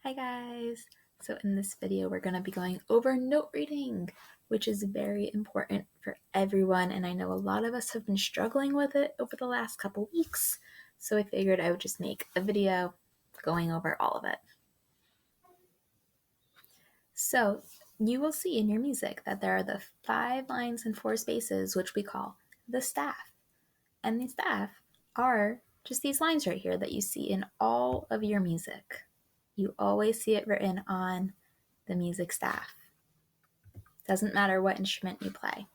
Hi guys! So in this video we're going to be going over note reading, which is very important for everyone, and I know a lot of us have been struggling with it over the last couple weeks, so I figured I would just make a video going over all of it. So you will see in your music that there are the 5 lines and 4 spaces, which we call the staff. And the staff are just these lines right here that you see in all of your music. You always see it written on the music staff. Doesn't matter what instrument you play.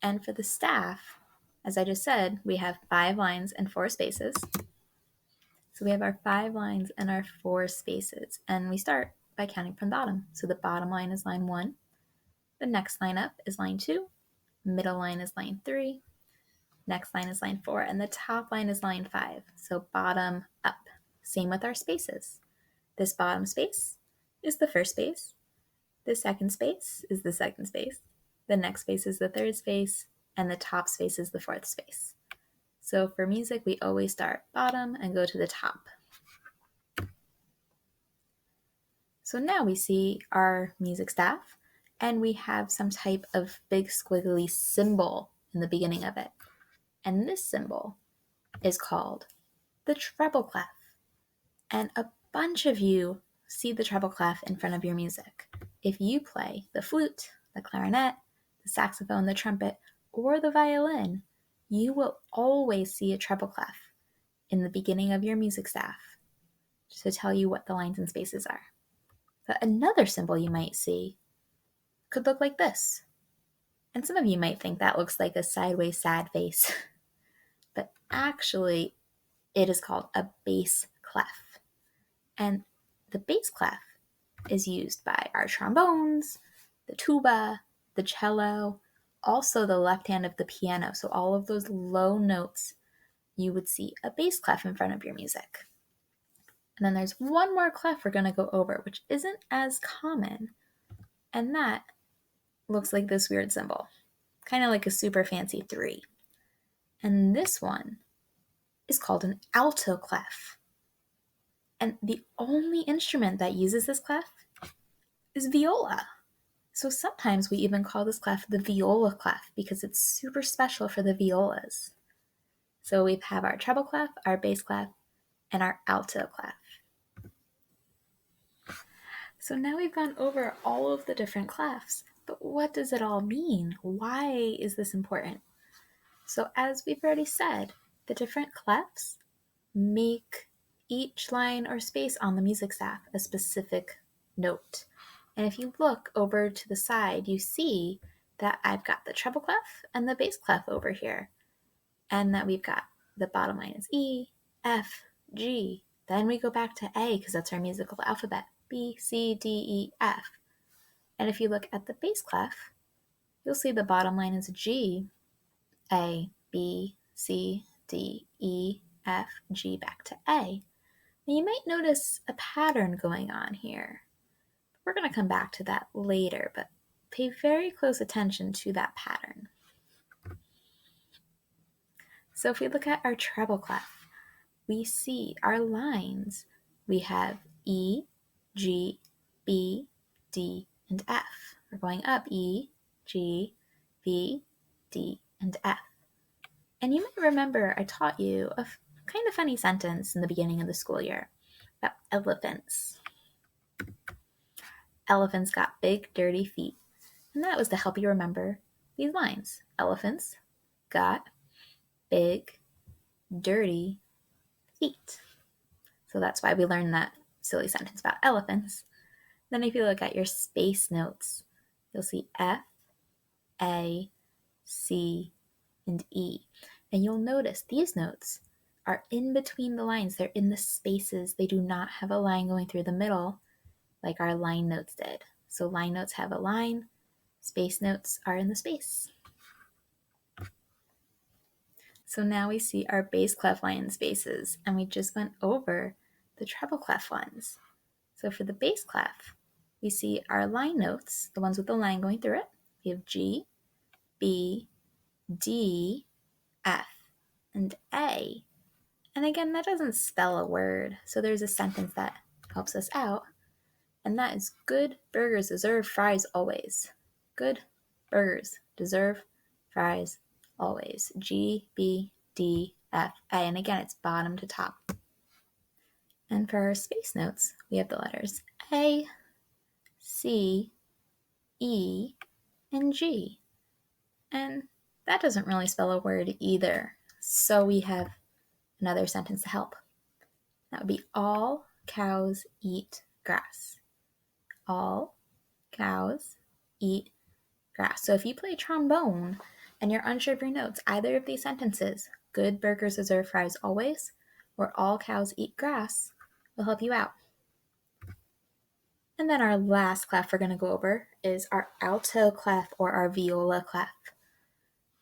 And for the staff, as I just said, we have 5 lines and 4 spaces. So we have our 5 lines and our 4 spaces. And we start by counting from the bottom. So the bottom line is line 1. The next line up is line 2. Middle line is line 3. Next line is line 4. And the top line is line 5. So bottom up. Same with our spaces. This bottom space is the first space. The second space is the second space. The next space is the third space. And the top space is the fourth space. So for music, we always start bottom and go to the top. So now we see our music staff, and we have some type of big squiggly symbol in the beginning of it. And this symbol is called the treble clef. And a bunch of you see the treble clef in front of your music. If you play the flute, the clarinet, the saxophone, the trumpet, or the violin, you will always see a treble clef in the beginning of your music staff just to tell you what the lines and spaces are. But another symbol you might see could look like this. And some of you might think that looks like a sideways sad face. But actually, it is called a bass clef. And the bass clef is used by our trombones, the tuba, the cello, also the left hand of the piano. So all of those low notes, you would see a bass clef in front of your music. And then there's one more clef we're going to go over, which isn't as common. And that looks like this weird symbol, kind of like a super fancy 3. And this one is called an alto clef. And the only instrument that uses this clef is viola. So sometimes we even call this clef the viola clef because it's super special for the violas. So we have our treble clef, our bass clef, and our alto clef. So now we've gone over all of the different clefs, but what does it all mean? Why is this important? So as we've already said, the different clefs make each line or space on the music staff a specific note. And if you look over to the side, you see that I've got the treble clef and the bass clef over here. And that we've got the bottom line is E, F, G. Then we go back to A because that's our musical alphabet. B, C, D, E, F. And if you look at the bass clef, you'll see the bottom line is G, A, B, C, D, E, F, G, back to A. Now you might notice a pattern going on here. We're going to come back to that later, but pay very close attention to that pattern. So if we look at our treble clef, we see our lines. We have E, G, B, D, and F. We're going up E, G, B, D, and F. And you might remember I taught you a kind of funny sentence in the beginning of the school year about elephants. Elephants got big, dirty feet. And that was to help you remember these lines. Elephants got big, dirty feet. So that's why we learned that silly sentence about elephants. Then if you look at your space notes, you'll see F, A, C, and E. And you'll notice these notes are in between the lines. They're in the spaces. They do not have a line going through the middle like our line notes did. So line notes have a line. Space notes are in the space. So now we see our bass clef line spaces, and we just went over the treble clef ones. So for the bass clef, we see our line notes, the ones with the line going through it. We have G, B, D, F, and A. And again, that doesn't spell a word, so there's a sentence that helps us out. And that is good burgers deserve fries always. Good burgers deserve fries always. G, B, D, F, A. And again, it's bottom to top. And for our space notes, we have the letters A, C, E, and G. And that doesn't really spell a word either. So we have another sentence to help. That would be all cows eat grass. All cows eat grass. So if you play trombone and you're unsure of your notes, either of these sentences, good burgers deserve fries always, or all cows eat grass, will help you out. And then our last clef we're going to go over is our alto clef or our viola clef.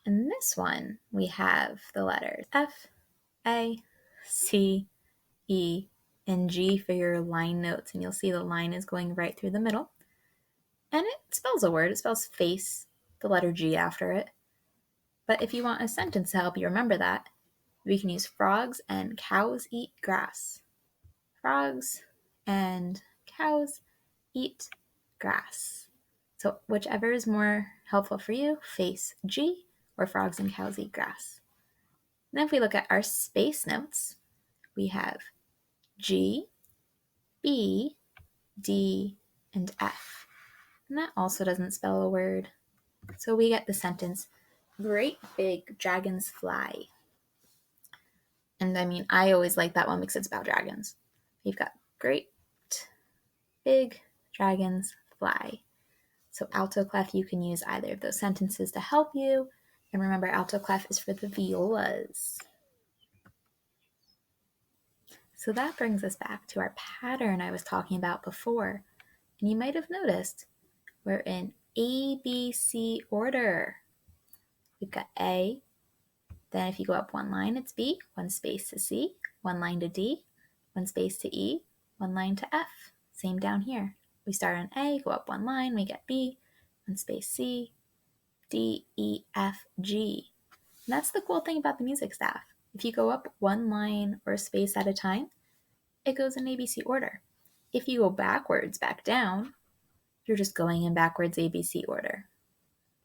In this one, we have the letters F, A, C, E, and G for your line notes. And you'll see the line is going right through the middle. And it spells a word. It spells face, the letter G after it. But if you want a sentence to help you remember that, we can use frogs and cows eat grass. Frogs and cows eat grass. So whichever is more helpful for you, face G or frogs and cows eat grass. And then if we look at our space notes, we have G, B, D, and F. And that also doesn't spell a word. So we get the sentence, great big dragons fly. And I mean, I always like that one because it's about dragons. We've got great big dragons fly. So alto clef, you can use either of those sentences to help you. And remember, alto clef is for the violas. So that brings us back to our pattern I was talking about before. And you might have noticed we're in ABC order. We've got A, then if you go up one line, it's B, one space to C, one line to D, one space to E, one line to F. Same down here. We start on A, go up one line, we get B, one space C, D, E, F, G. And that's the cool thing about the music staff. If you go up one line or a space at a time, it goes in ABC order. If you go backwards, back down, you're just going in backwards ABC order.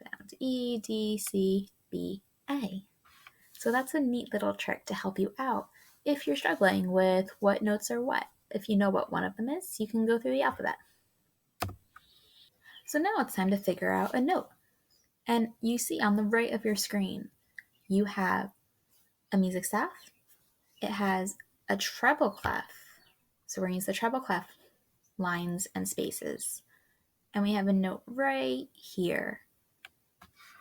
Down to E, D, C, B, A. So that's a neat little trick to help you out if you're struggling with what notes are what. If you know what one of them is, you can go through the alphabet. So now it's time to figure out a note. And you see on the right of your screen, you have a music staff. It has a treble clef. So we're going to use the treble clef lines and spaces. And we have a note right here.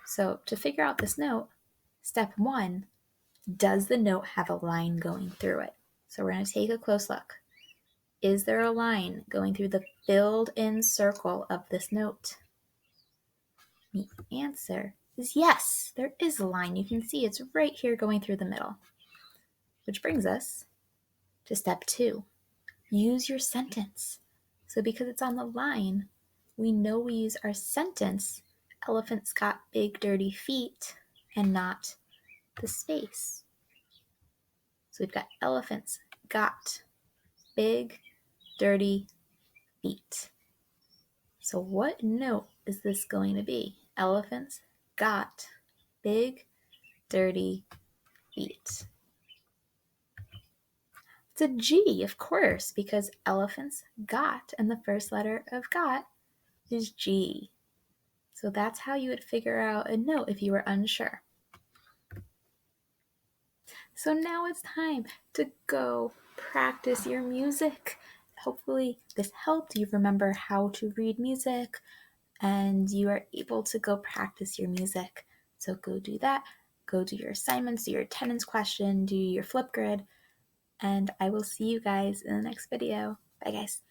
So to figure out this note, step 1, does the note have a line going through it? So we're going to take a close look. Is there a line going through the filled-in circle of this note? The answer is yes, there is a line. You can see it's right here going through the middle. Which brings us to step 2. Use your sentence. So because it's on the line, we know we use our sentence, elephants got big dirty feet, and not the space. So we've got elephants got big dirty feet. So what note is this going to be? Elephants got big dirty feet. It's a G, of course, because elephants got, and the first letter of got is G. So that's how you would figure out a note if you were unsure. So now it's time to go practice your music. Hopefully this helped you remember how to read music and you are able to go practice your music. So go do that. Go do your assignments, do your attendance question, do your Flipgrid, and I will see you guys in the next video. Bye guys.